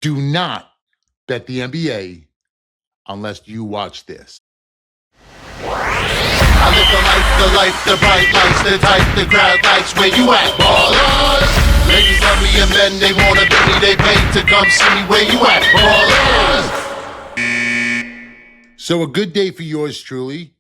Do not bet the NBA unless you watch this. I live the life, the bright lights, the type the crowd likes. Where you at, ballers? Ladies love me and men, they wanna be me, they pay to come see me. Where you at, ballers? So a good day for yours truly.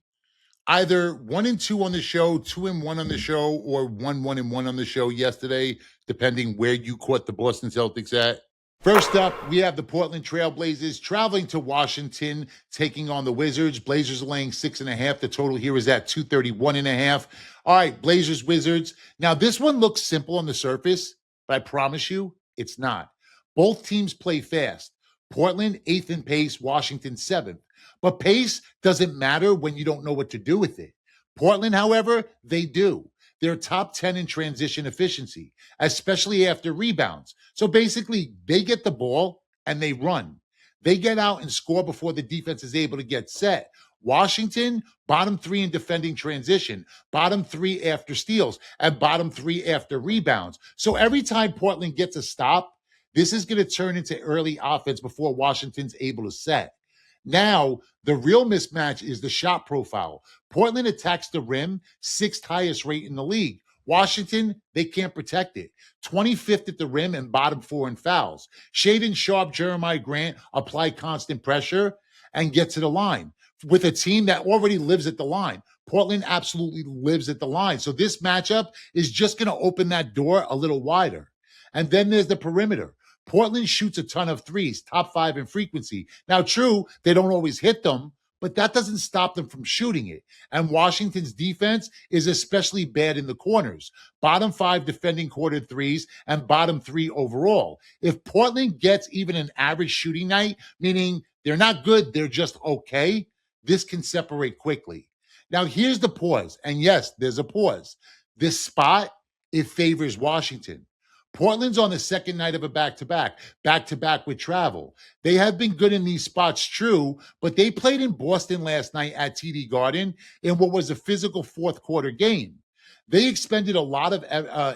Either 1-2 on the show, 2-1 on the show, or 1-1-1 on the show yesterday, depending where you caught the Boston Celtics at. First up, we have the Portland Trail Blazers traveling to Washington, taking on the Wizards. Blazers are laying 6.5. The total here is at 231.5. All right, Blazers, Wizards. Now, this one looks simple on the surface, but I promise you, it's not. Both teams play fast. Portland, 8th in pace, Washington, 7th. But pace doesn't matter when you don't know what to do with it. Portland, however, they do. They're top 10 in transition efficiency, especially after rebounds. So basically, they get the ball and they run. They get out and score before the defense is able to get set. Washington, bottom 3 in defending transition, bottom 3 after steals, and bottom 3 after rebounds. So every time Portland gets a stop, this is going to turn into early offense before Washington's able to set. Now, the real mismatch is the shot profile. Portland attacks the rim, 6th highest rate in the league. Washington, they can't protect it. 25th at the rim and bottom 4 in fouls. Shaedon Sharpe, Jeremiah Grant apply constant pressure and get to the line. With a team that already lives at the line, Portland absolutely lives at the line. So this matchup is just going to open that door a little wider. And then there's the perimeter. Portland shoots a ton of threes, top 5 in frequency. Now, true, they don't always hit them, but that doesn't stop them from shooting it. And Washington's defense is especially bad in the corners. Bottom 5 defending quarter threes and bottom 3 overall. If Portland gets even an average shooting night, meaning they're not good, they're just okay, this can separate quickly. Now, here's the pause. And yes, there's a pause. This spot, it favors Washington. Portland's on the second night of a back-to-back with travel. They have been good in these spots, true, but they played in Boston last night at TD Garden in what was a physical fourth quarter game. They expended a lot of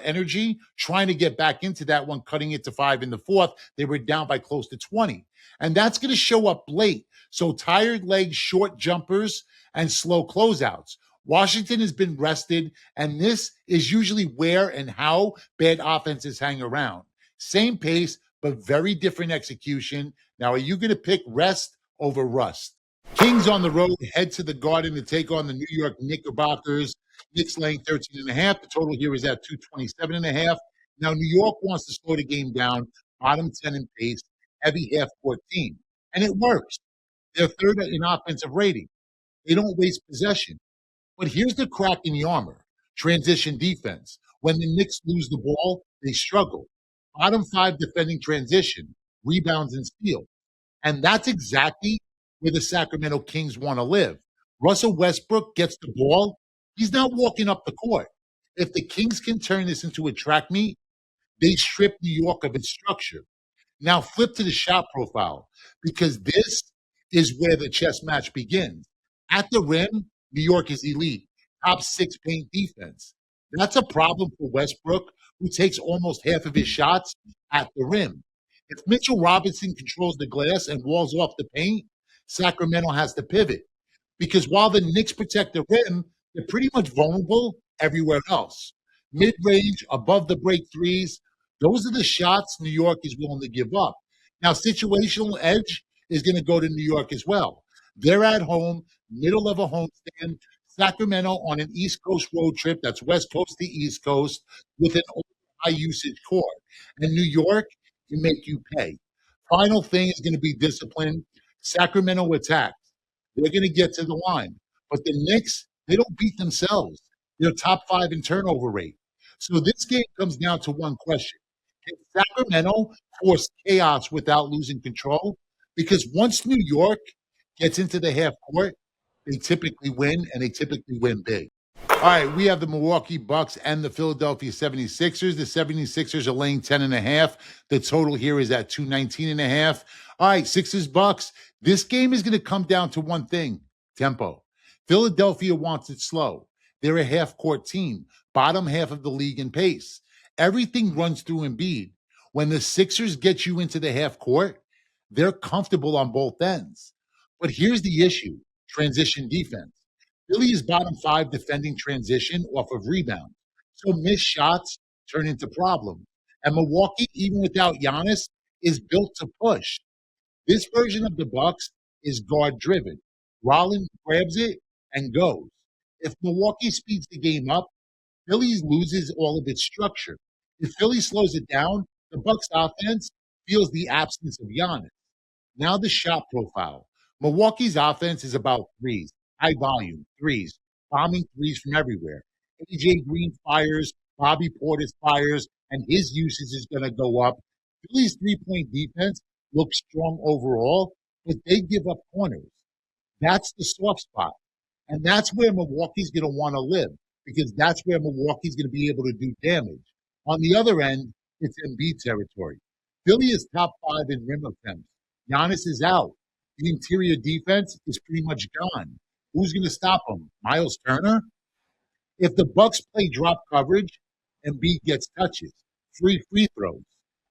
energy trying to get back into that one, cutting it to 5 in the fourth. They were down by close to 20. And that's going to show up late. So tired legs, short jumpers, and slow closeouts. Washington has been rested, and this is usually where and how bad offenses hang around. Same pace, but very different execution. Now, are you going to pick rest over rust? Kings on the road head to the Garden to take on the New York Knickerbockers. Knicks laying 13.5. The total here is at 227.5. Now, New York wants to slow the game down, bottom 10 in pace, heavy half-court team. And it works. They're third in offensive rating. They don't waste possession. But here's the crack in the armor. Transition defense. When the Knicks lose the ball, they struggle. Bottom 5 defending transition, rebounds and steals. And that's exactly where the Sacramento Kings want to live. Russell Westbrook gets the ball. He's not walking up the court. If the Kings can turn this into a track meet, they strip New York of its structure. Now flip to the shot profile, because this is where the chess match begins. At the rim, New York is elite, top 6 paint defense. That's a problem for Westbrook, who takes almost half of his shots at the rim. If Mitchell Robinson controls the glass and walls off the paint, Sacramento has to pivot. Because while the Knicks protect the rim, they're pretty much vulnerable everywhere else. Mid-range, above the break threes, those are the shots New York is willing to give up. Now, situational edge is going to go to New York as well. They're at home, middle of a homestand. Sacramento on an East Coast road trip, that's West Coast to East Coast, with an high-usage core. And New York can make you pay. Final thing is going to be discipline. Sacramento attacks. They're going to get to the line. But the Knicks, they don't beat themselves. They're top 5 in turnover rate. So this game comes down to one question. Can Sacramento force chaos without losing control? Because once New York gets into the half court, they typically win, and they typically win big. All right, we have the Milwaukee Bucks and the Philadelphia 76ers. The 76ers are laying 10.5. The total here is at 219.5. All right, Sixers Bucks. This game is going to come down to one thing: tempo. Philadelphia wants it slow. They're a half-court team, bottom half of the league in pace. Everything runs through Embiid. When the Sixers get you into the half court, they're comfortable on both ends. But here's the issue: transition defense. Philly is bottom five defending transition off of rebound. So missed shots turn into problems. And Milwaukee, even without Giannis, is built to push. This version of the Bucks is guard driven. Rollins grabs it and goes. If Milwaukee speeds the game up, Philly loses all of its structure. If Philly slows it down, the Bucks offense feels the absence of Giannis. Now the shot profile. Milwaukee's offense is about threes, high volume threes, bombing threes from everywhere. AJ Green fires, Bobby Portis fires, and his usage is going to go up. Philly's 3-point defense looks strong overall, but they give up corners. That's the soft spot. And that's where Milwaukee's going to want to live because that's where Milwaukee's going to be able to do damage. On the other end, it's Embiid territory. Philly is top five in rim attempts. Giannis is out. The interior defense is pretty much gone. Who's going to stop him? Miles Turner? If the Bucks play drop coverage, Embiid gets touches, free throws,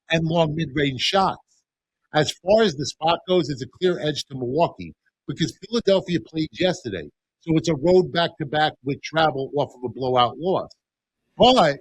and long mid-range shots. As far as the spot goes, it's a clear edge to Milwaukee because Philadelphia played yesterday. So it's a road back-to-back with travel off of a blowout loss. But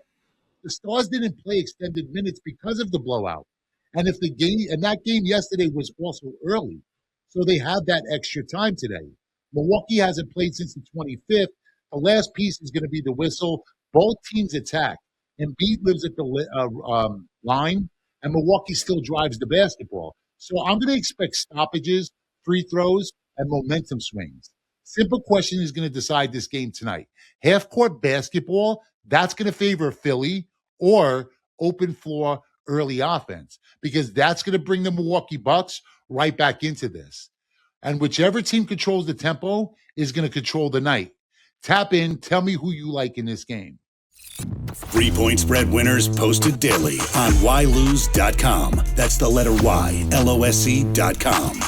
the Stars didn't play extended minutes because of the blowout. And if the game and that game yesterday was also early, so they have that extra time today. Milwaukee hasn't played since the 25th. The last piece is going to be the whistle. Both teams attack. Embiid lives at the line, and Milwaukee still drives the basketball. So I'm going to expect stoppages, free throws, and momentum swings. Simple question is going to decide this game tonight. Half-court basketball, that's going to favor Philly, or open floor early offense, because that's going to bring the Milwaukee Bucks right back into this. And whichever team controls the tempo is going to control the night. Tap in. Tell me who you like in this game. 3-point spread winners posted daily on ylose.com. That's the letter Y, LOSC.com.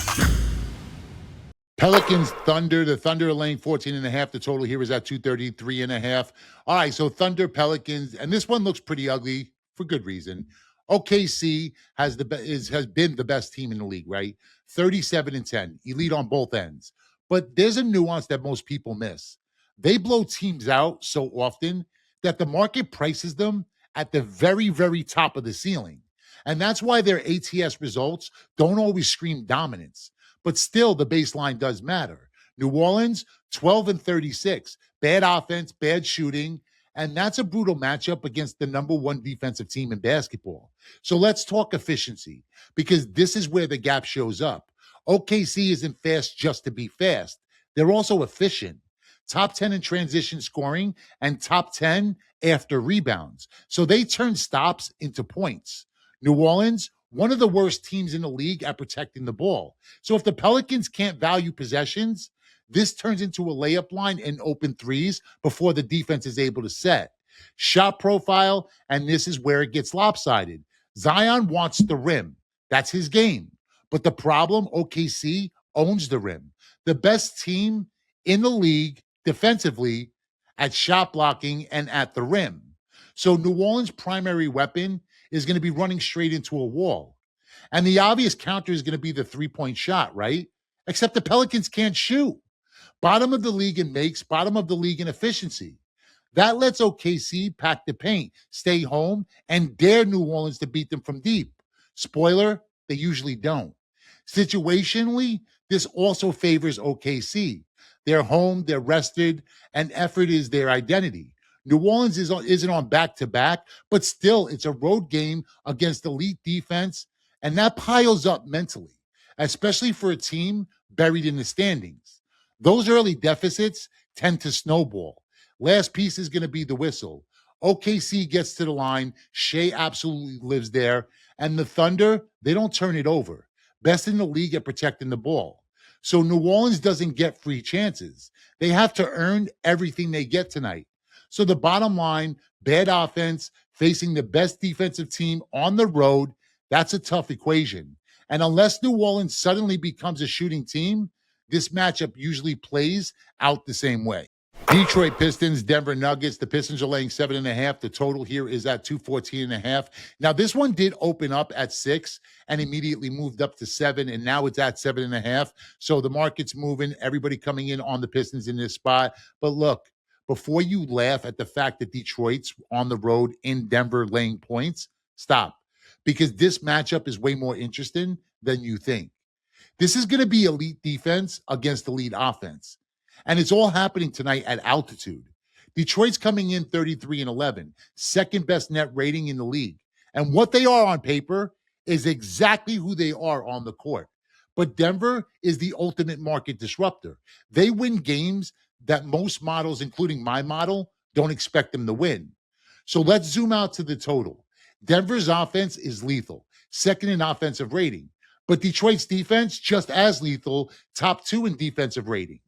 Pelicans, Thunder. The Thunder are laying 14.5. The total here is at 233.5. All right, so Thunder, Pelicans, and this one looks pretty ugly for good reason. OKC has been the best team in the league, right? 37-10, elite on both ends. But there's a nuance that most people miss. They blow teams out so often that the market prices them at the very, very top of the ceiling. And that's why their ATS results don't always scream dominance. But still, the baseline does matter. New Orleans, 12-36. Bad offense, bad shooting. And that's a brutal matchup against the number one defensive team in basketball. So let's talk efficiency, because this is where the gap shows up. OKC isn't fast just to be fast. They're also efficient. Top 10 in transition scoring and top 10 after rebounds. So they turn stops into points. New Orleans, one of the worst teams in the league at protecting the ball. So if the Pelicans can't value possessions, this turns into a layup line and open threes before the defense is able to set. Shot profile, and this is where it gets lopsided. Zion wants the rim. That's his game. But the problem, OKC owns the rim. The best team in the league defensively at shot blocking and at the rim. So New Orleans' primary weapon is going to be running straight into a wall. And the obvious counter is going to be the three-point shot, right? Except the Pelicans can't shoot. Bottom of the league in makes, bottom of the league in efficiency. That lets OKC pack the paint, stay home, and dare New Orleans to beat them from deep. Spoiler, they usually don't. Situationally, this also favors OKC. They're home, they're rested, and effort is their identity. New Orleans isn't on back-to-back, but still, it's a road game against elite defense, and that piles up mentally, especially for a team buried in the standings. Those early deficits tend to snowball. Last piece is going to be the whistle. OKC gets to the line. Shea absolutely lives there. And the Thunder, they don't turn it over. Best in the league at protecting the ball. So New Orleans doesn't get free chances. They have to earn everything they get tonight. So the bottom line, bad offense, facing the best defensive team on the road, that's a tough equation. And unless New Orleans suddenly becomes a shooting team, this matchup usually plays out the same way. Detroit Pistons, Denver Nuggets. The Pistons are laying 7.5. The total here is at 214.5. Now, this one did open up at 6 and immediately moved up to 7, and now it's at 7.5. So the market's moving. Everybody coming in on the Pistons in this spot. But look, before you laugh at the fact that Detroit's on the road in Denver laying points, stop. Because this matchup is way more interesting than you think. This is going to be elite defense against elite offense. And it's all happening tonight at altitude. Detroit's coming in 33-11, second best net rating in the league. And what they are on paper is exactly who they are on the court. But Denver is the ultimate market disruptor. They win games that most models, including my model, don't expect them to win. So let's zoom out to the total. Denver's offense is lethal, second in offensive rating. But Detroit's defense, just as lethal, top 2 in defensive rating.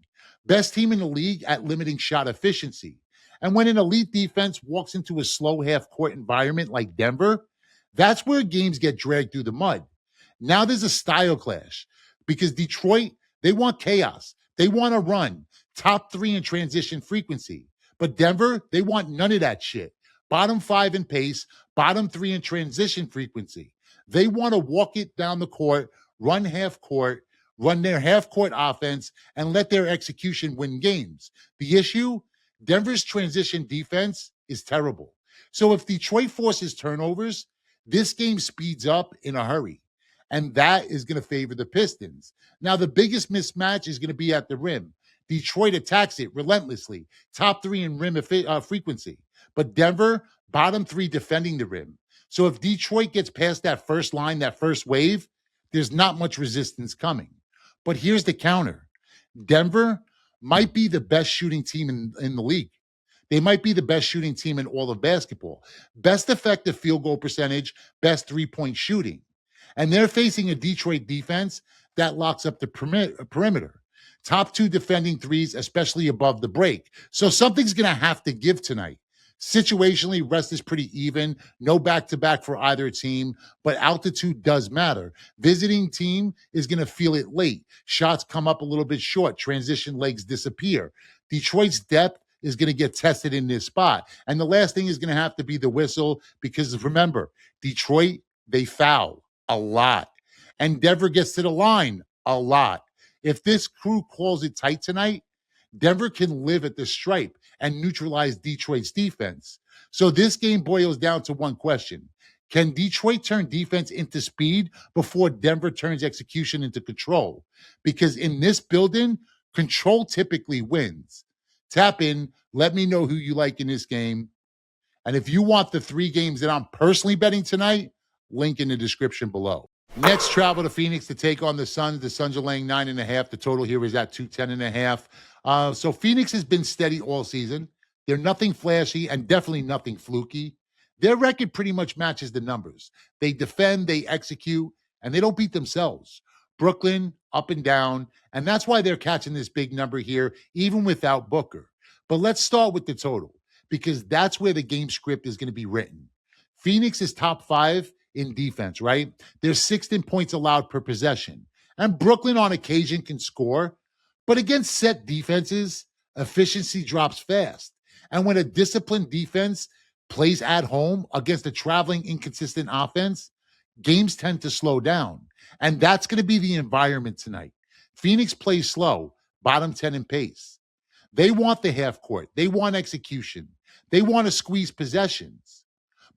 Best team in the league at limiting shot efficiency. And when an elite defense walks into a slow half-court environment like Denver, that's where games get dragged through the mud. Now there's a style clash because Detroit, they want chaos. They want to run top 3 in transition frequency. But Denver, they want none of that shit. Bottom 5 in pace, bottom 3 in transition frequency. They want to walk it down the court, run half court, run their half-court offense, and let their execution win games. The issue, Denver's transition defense is terrible. So if Detroit forces turnovers, this game speeds up in a hurry, and that is going to favor the Pistons. Now, the biggest mismatch is going to be at the rim. Detroit attacks it relentlessly, top 3 in rim frequency, but Denver, bottom 3 defending the rim. So if Detroit gets past that first line, that first wave, there's not much resistance coming. But here's the counter. Denver might be the best shooting team in the league. They might be the best shooting team in all of basketball. Best effective field goal percentage, best three-point shooting. And they're facing a Detroit defense that locks up the perimeter. Top 2 defending threes, especially above the break. So something's going to have to give tonight. Situationally, rest is pretty even. No back-to-back for either team, but altitude does matter. Visiting team is going to feel it late. Shots come up a little bit short. Transition legs disappear. Detroit's depth is going to get tested in this spot. And the last thing is going to have to be the whistle because remember, Detroit, they foul a lot. And Denver gets to the line a lot. If this crew calls it tight tonight, Denver can live at the stripe and neutralize Detroit's defense. So this game boils down to one question. Can Detroit turn defense into speed before Denver turns execution into control? Because in this building, control typically wins. Tap in. Let me know who you like in this game. And if you want the 3 games that I'm personally betting tonight, link in the description below. Nets travel to Phoenix to take on the Suns. The Suns are laying 9.5. The total here is at 210.5. So Phoenix has been steady all season. They're nothing flashy and definitely nothing fluky. Their record pretty much matches the numbers. They defend, they execute, and they don't beat themselves. Brooklyn, up and down, and that's why they're catching this big number here, even without Booker. But let's start with the total, because that's where the game script is going to be written. Phoenix is top 5 in defense, right? They're 6th in points allowed per possession. And Brooklyn on occasion can score, but against set defenses, efficiency drops fast. And when a disciplined defense plays at home against a traveling inconsistent offense, games tend to slow down. And that's going to be the environment tonight. Phoenix plays slow, bottom 10 in pace. They want the half court. They want execution. They want to squeeze possessions.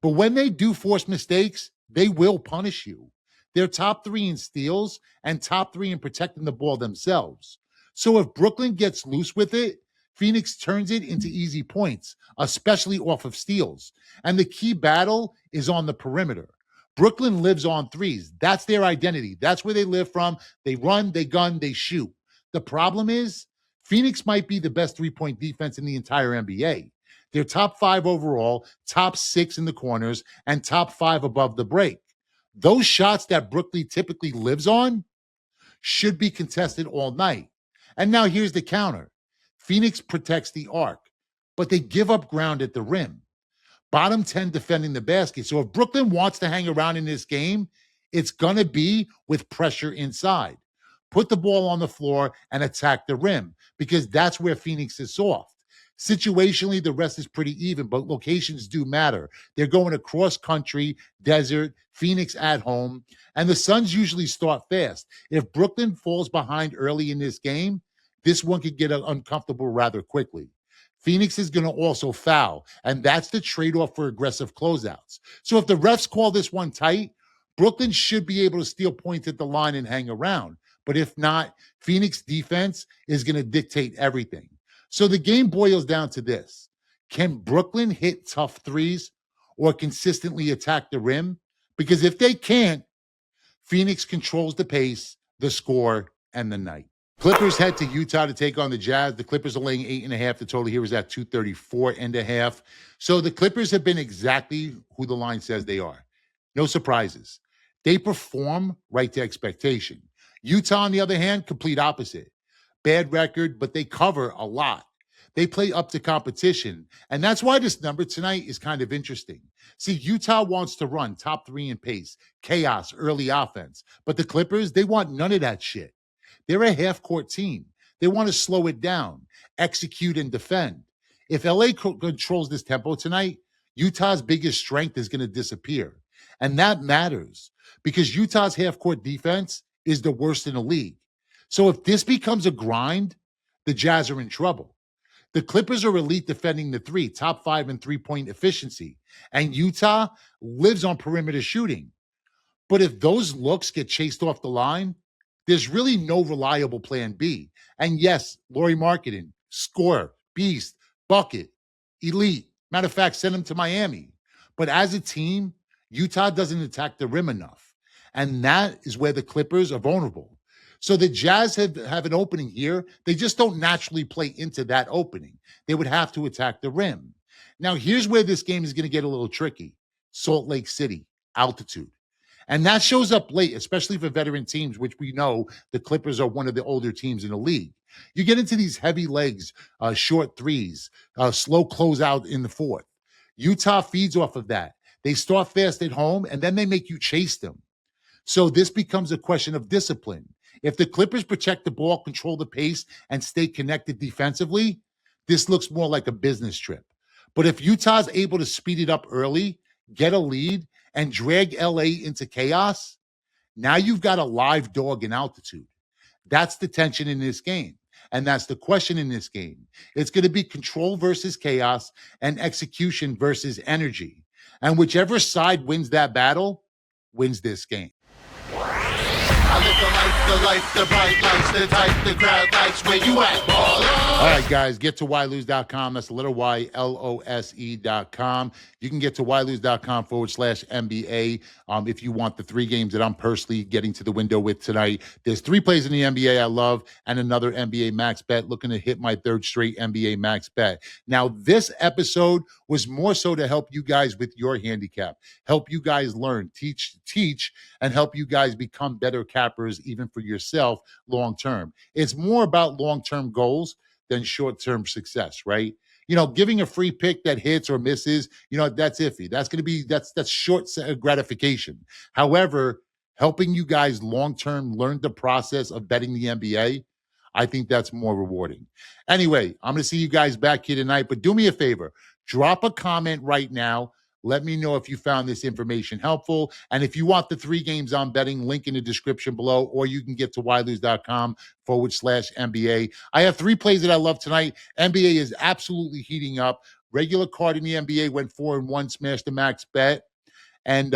But when they do force mistakes, they will punish you. They're top 3 in steals and top 3 in protecting the ball themselves. So if Brooklyn gets loose with it, Phoenix turns it into easy points, especially off of steals. And the key battle is on the perimeter. Brooklyn lives on threes. That's their identity. That's where they live from. They run, they gun, they shoot. The problem is Phoenix might be the best three-point defense in the entire NBA. They're top 5 overall, top 6 in the corners, and top 5 above the break. Those shots that Brooklyn typically lives on should be contested all night. And now here's the counter. Phoenix protects the arc, but they give up ground at the rim. Bottom 10 defending the basket. So if Brooklyn wants to hang around in this game, it's going to be with pressure inside. Put the ball on the floor and attack the rim because that's where Phoenix is soft. Situationally, the rest is pretty even, but locations do matter. They're going across country, desert, Phoenix at home, and the Suns usually start fast. If Brooklyn falls behind early in this game, this one could get uncomfortable rather quickly. Phoenix is going to also foul, and that's the trade-off for aggressive closeouts. So if the refs call this one tight, Brooklyn should be able to steal points at the line and hang around. But if not, Phoenix defense is going to dictate everything. So the game boils down to this. Can Brooklyn hit tough threes or consistently attack the rim? Because if they can't, Phoenix controls the pace, the score, and the night. Clippers head to Utah to take on the Jazz. The Clippers are laying 8.5. The total here is at 234.5. So the Clippers have been exactly who the line says they are. No surprises. They perform right to expectation. Utah, on the other hand, complete opposite. Bad record, but they cover a lot. They play up to competition, and that's why this number tonight is kind of interesting. See, Utah wants to run top 3 in pace, chaos, early offense, but the Clippers, they want none of that shit. They're a half-court team. They want to slow it down, execute, and defend. If LA controls this tempo tonight, Utah's biggest strength is going to disappear, and that matters because Utah's half-court defense is the worst in the league. So if this becomes a grind, the Jazz are in trouble. The Clippers are elite defending the 3, top 5 in three-point efficiency, and Utah lives on perimeter shooting. But if those looks get chased off the line, there's really no reliable plan B. And yes, Lauri Markkanen, scorer, beast, bucket, elite. Matter of fact, send him to Miami. But as a team, Utah doesn't attack the rim enough. And that is where the Clippers are vulnerable. So the Jazz have an opening here. They just don't naturally play into that opening. They would have to attack the rim. Now, here's where this game is going to get a little tricky. Salt Lake City, altitude. And that shows up late, especially for veteran teams, which we know the Clippers are one of the older teams in the league. You get into these heavy legs, short threes, slow closeout in the fourth. Utah feeds off of that. They start fast at home, and then they make you chase them. So this becomes a question of discipline. If the Clippers protect the ball, control the pace, and stay connected defensively, this looks more like a business trip. But if Utah's able to speed it up early, get a lead, and drag LA into chaos, now you've got a live dog in altitude. That's the tension in this game. And that's the question in this game. It's going to be control versus chaos and execution versus energy. And whichever side wins that battle wins this game. I live the life, the bright lights, the type, the crowd likes where you at, baller. All right, guys, get to whylose.com. That's the letter Y, LOSE.com. You can get to whylose.com/NBA if you want the 3 games that I'm personally getting to the window with tonight. There's 3 plays in the NBA I love and another NBA max bet. Looking to hit my 3rd straight NBA max bet. Now, this episode was more so to help you guys with your handicap, help you guys learn, teach, and help you guys become better cappers even for yourself long term. It's more about long-term goals than short-term success, right? You know, giving a free pick that hits or misses, you know, that's iffy. That's going to be, that's short gratification. However, helping you guys long-term learn the process of betting the NBA, I think that's more rewarding. Anyway, I'm going to see you guys back here tonight, but do me a favor, drop a comment right now. Let me know if you found this information helpful. And if you want the 3 games I'm betting, link in the description below, or you can get to whylose.com/NBA. I have 3 plays that I love tonight. NBA is absolutely heating up. Regular card in the NBA went 4-1, smashed the max bet. And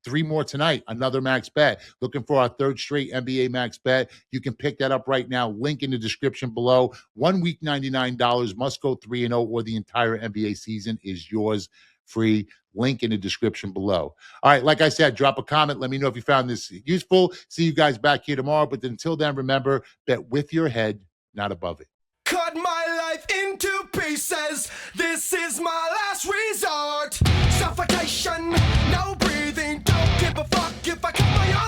3 more tonight, another max bet. Looking for our 3rd straight NBA max bet. You can pick that up right now. Link in the description below. 1 week, $99. Must go 3-0 or the entire NBA season is yours. Free. Link in the description below. All right, like I said, drop a comment. Let me know if you found this useful. See you guys back here tomorrow. But until then, remember, bet with your head, not above it. Cut my life into pieces. This is my last resort. Suffocation.